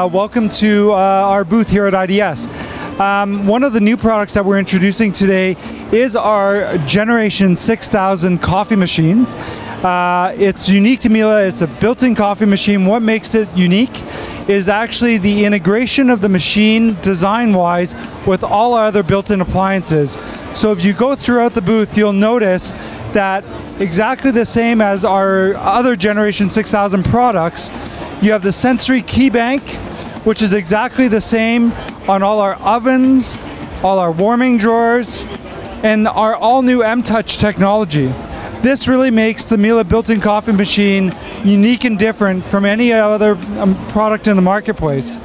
welcome to our booth here at IDS. One of the new products that we're introducing today is our Generation 6000 coffee machines. It's unique to Miele. It's a built-in coffee machine. What makes it unique is actually the integration of the machine design-wise with all our other built-in appliances. So if you go throughout the booth, you'll notice that exactly the same as our other Generation 6000 products, you have the sensory key bank, which is exactly the same on all our ovens, all our warming drawers, and our all-new M-Touch technology. This really makes the Miele built-in coffee machine unique and different from any other product in the marketplace.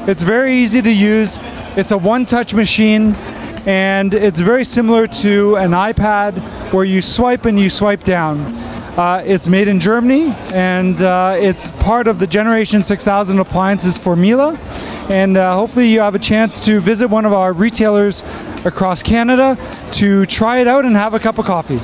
It's very easy to use. It's a one-touch machine, and it's very similar to an iPad where you swipe and you swipe down. It's made in Germany, and it's part of the Generation 6000 appliances for Miele. And hopefully you have a chance to visit one of our retailers across Canada to try it out and have a cup of coffee.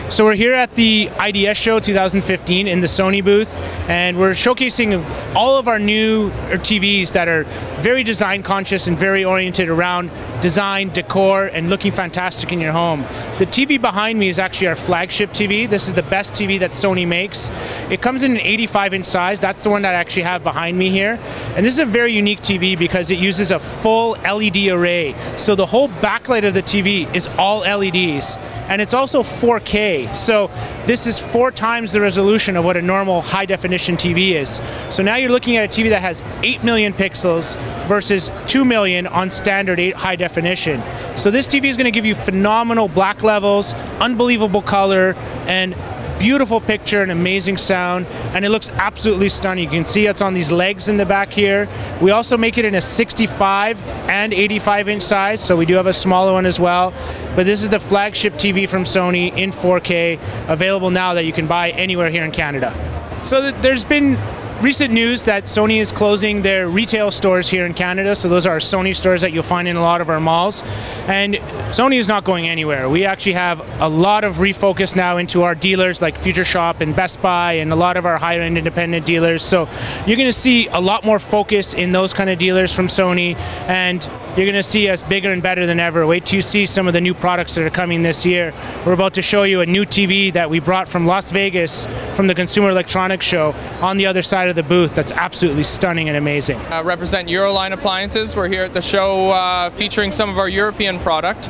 So we're here at the IDS Show 2015 in the Sony booth, and we're showcasing all of our new TVs that are very design conscious and very oriented around design, decor, and looking fantastic in your home. The TV behind me is actually our flagship TV. This is the best TV that Sony makes. It comes in an 85-inch size. That's the one that I actually have behind me here. And this is a very unique TV because it uses a full LED array. So the whole backlight of the TV is all LEDs. And it's also 4K. So this is 4 times the resolution of what a normal high-definition TV is. So now you're looking at a TV that has 8 million pixels versus 2 million on standard high definition. So this TV is going to give you phenomenal black levels, unbelievable color, and beautiful picture and amazing sound, and it looks absolutely stunning. You can see it's on these legs in the back here. We also make it in a 65 and 85-inch size, so we do have a smaller one as well. But this is the flagship TV from Sony in 4K, available now that you can buy anywhere here in Canada. So there's been recent news that Sony is closing their retail stores here in Canada. So those are our Sony stores that you'll find in a lot of our malls. And Sony is not going anywhere. We actually have a lot of refocus now into our dealers like Future Shop and Best Buy and a lot of our higher-end independent dealers. So you're going to see a lot more focus in those kind of dealers from Sony, and you're going to see us bigger and better than ever. Wait till you see some of the new products that are coming this year. We're about to show you a new TV that we brought from Las Vegas from the Consumer Electronics Show on the other side of the booth. That's absolutely stunning and amazing. Represent Euroline Appliances. We're here at the show featuring some of our European product.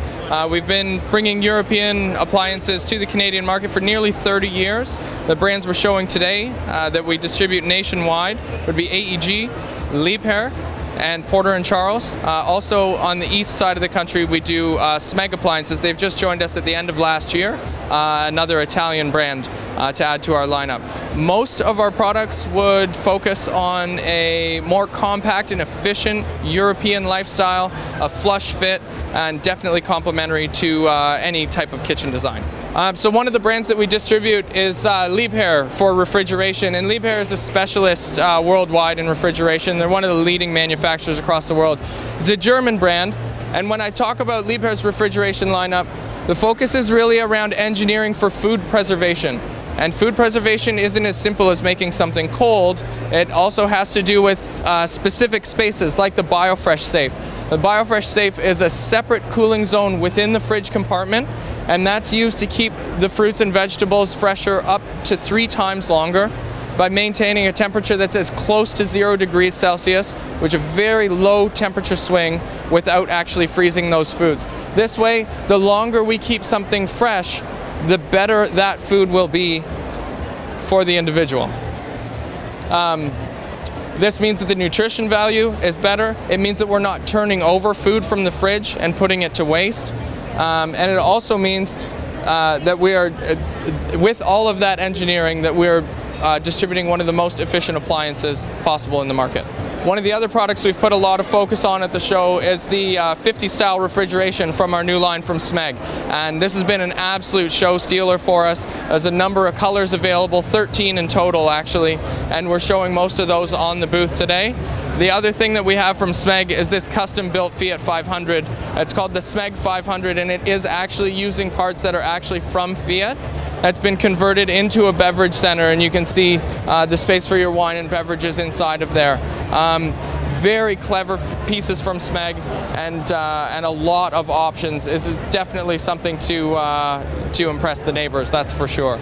We've been bringing European appliances to the Canadian market for nearly 30 years. The brands we're showing today that we distribute nationwide would be AEG, Liebherr, and Porter & Charles. Also on the east side of the country we do Smeg Appliances. They've just joined us at the end of last year, another Italian brand to add to our lineup. Most of our products would focus on a more compact and efficient European lifestyle, a flush fit, and definitely complementary to any type of kitchen design. So one of the brands that we distribute is Liebherr for refrigeration, and Liebherr is a specialist worldwide in refrigeration. They're one of the leading manufacturers across the world. It's a German brand, and when I talk about Liebherr's refrigeration lineup, the focus is really around engineering for food preservation. And food preservation isn't as simple as making something cold. It also has to do with specific spaces like the BioFresh Safe. The BioFresh Safe is a separate cooling zone within the fridge compartment, and that's used to keep the fruits and vegetables fresher up to 3 times longer by maintaining a temperature that's as close to 0 degrees Celsius, which is a very low temperature swing, without actually freezing those foods. This way, the longer we keep something fresh, the better that food will be for the individual. This means that the nutrition value is better. It means that we're not turning over food from the fridge and putting it to waste. And it also means that we are, with all of that engineering, that we're distributing one of the most efficient appliances possible in the market. One of the other products we've put a lot of focus on at the show is the 50 style refrigeration from our new line from Smeg. And this has been an absolute show stealer for us. There's a number of colors available, 13 in total actually, and we're showing most of those on the booth today. The other thing that we have from Smeg is this custom built Fiat 500. It's called the Smeg 500, and it is actually using parts that are actually from Fiat. That's been converted into a beverage center, and you can see the space for your wine and beverages inside of there. Very clever pieces from Smeg, and a lot of options. This is definitely something to impress the neighbors, that's for sure.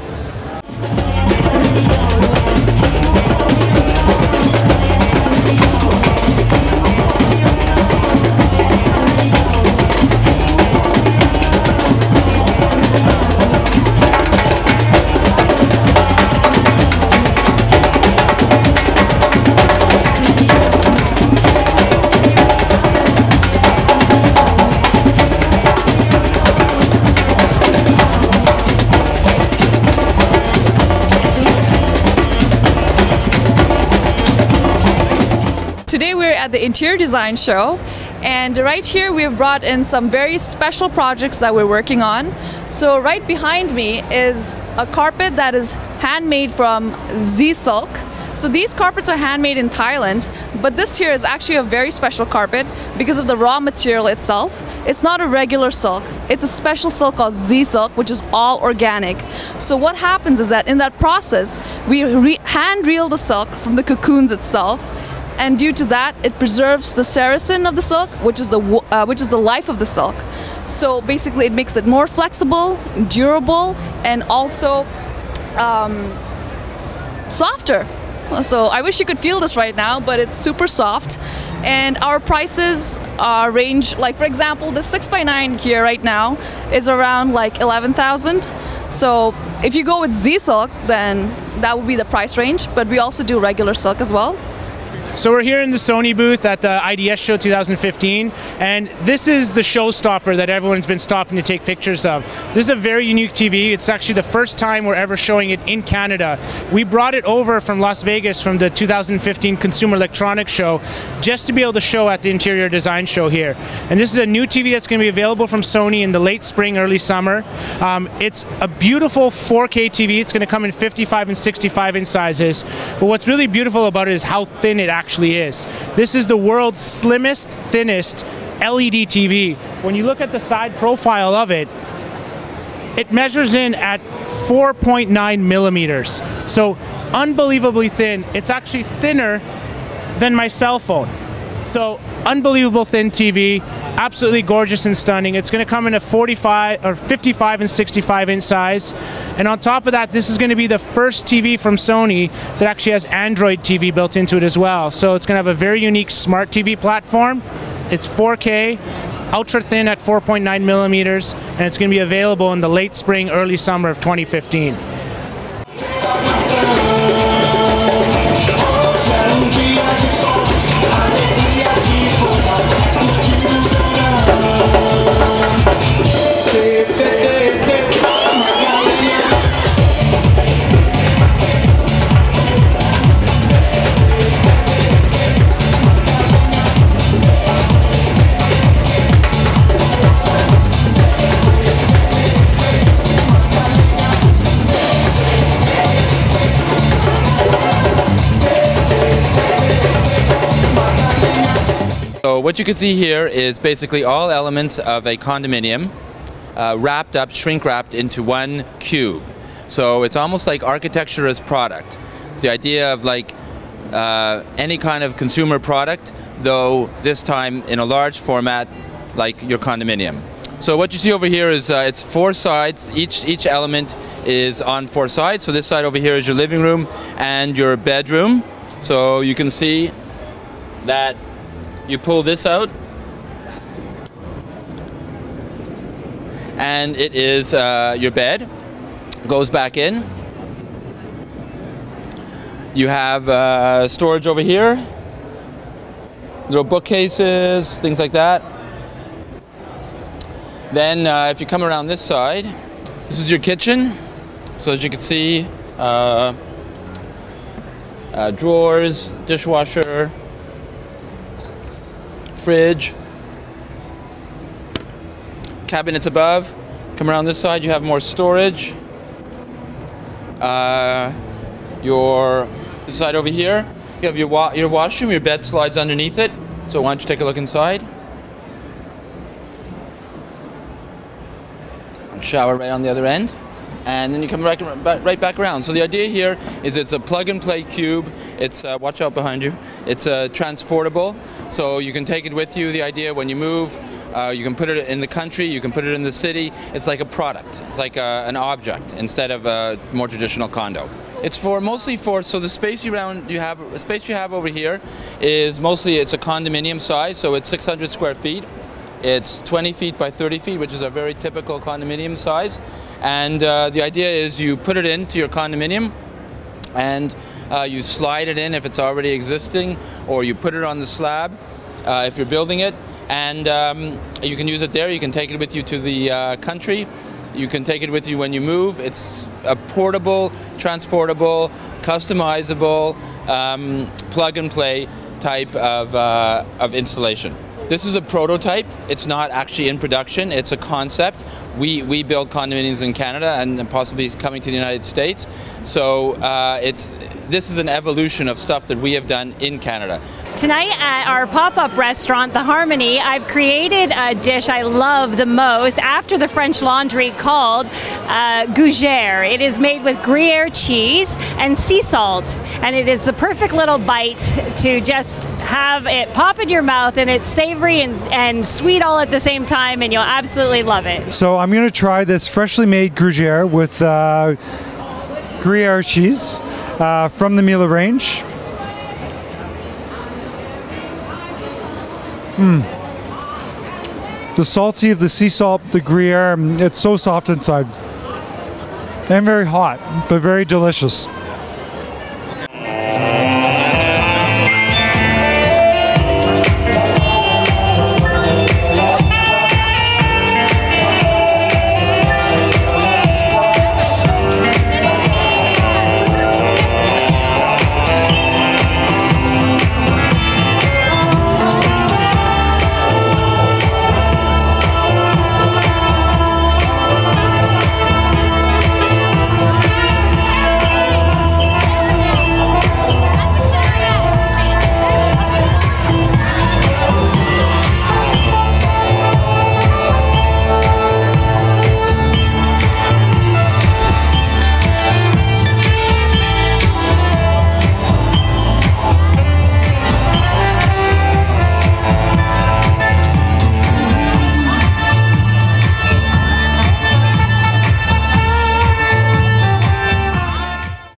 Today we're at the interior design show, and right here we've brought in some very special projects that we're working on. So right behind me is a carpet that is handmade from Z-Silk. So these carpets are handmade in Thailand, but this here is actually a very special carpet because of the raw material itself. It's not a regular silk, it's a special silk called Z-Silk, which is all organic. So what happens is that in that process, we hand reel the silk from the cocoons itself, and due to that, it preserves the sericin of the silk, which is the life of the silk. So basically, it makes it more flexible, durable, and also softer. So I wish you could feel this right now, but it's super soft. And our prices range, like for example, the 6x9 here right now is around like 11,000. So if you go with Z-Silk, then that would be the price range. But we also do regular silk as well. So we're here in the Sony booth at the IDS Show 2015, and this is the showstopper that everyone's been stopping to take pictures of. This is a very unique TV. It's actually the first time we're ever showing it in Canada. We brought it over from Las Vegas from the 2015 Consumer Electronics Show just to be able to show at the Interior Design Show here. And this is a new TV that's going to be available from Sony in the late spring, early summer. It's a beautiful 4K TV. It's going to come in 55 and 65 inch sizes. But what's really beautiful about it is how thin it actually is. This is the world's slimmest, thinnest LED TV. When you look at the side profile of it, it measures in at 4.9 millimeters. So unbelievably thin. It's actually thinner than my cell phone. So unbelievable thin TV, absolutely gorgeous and stunning. It's going to come in a 45 or 55 and 65 inch size. And on top of that, this is going to be the first TV from Sony that actually has Android TV built into it as well. So it's going to have a very unique smart TV platform. It's 4K, ultra thin at 4.9 millimeters, and it's going to be available in the late spring, early summer of 2015. So what you can see here is basically all elements of a condominium wrapped up, shrink wrapped into one cube. So it's almost like architecture as product. It's the idea of like any kind of consumer product, though this time in a large format like your condominium. So what you see over here is it's 4 sides. Each element is on 4 sides. So this side over here is your living room and your bedroom. So you can see that you pull this out and it is your bed. Goes back in. You have storage over here, little bookcases, things like that. Then if you come around this side, this is your kitchen. So as you can see, drawers, dishwasher, fridge, cabinets above. Come around this side, you have more storage. This side over here, you have your washroom, your bed slides underneath it. So why don't you take a look inside? Shower right on the other end. And then you come right back around. So the idea here is it's a plug-and-play cube. It's, watch out behind you, it's transportable. So you can take it with you. The idea when you move, you can put it in the country, you can put it in the city. It's like a product. It's like an object instead of a more traditional condo. It's mostly for so the space you have over here is mostly it's a condominium size, so it's 600 square feet. It's 20 feet by 30 feet, which is a very typical condominium size. And the idea is you put it into your condominium and you slide it in if it's already existing, or you put it on the slab if you're building it, and you can use it there. You can take it with you to the country. You can take it with you when you move. It's a portable, transportable, customizable, plug-and-play type of installation. This is a prototype. It's not actually in production. It's a concept. We build condominiums in Canada and possibly coming to the United States. So this is an evolution of stuff that we have done in Canada. Tonight at our pop-up restaurant, The Harmony, I've created a dish I love the most after the French Laundry called gougère. It is made with Gruyere cheese and sea salt, and it is the perfect little bite to just have it pop in your mouth, and it's savory and sweet all at the same time, and you'll absolutely love it. So I'm going to try this freshly made gougère with Gruyere cheese from the Miele range. The salty of the sea salt, the Gruyere, it's so soft inside. And very hot, but very delicious.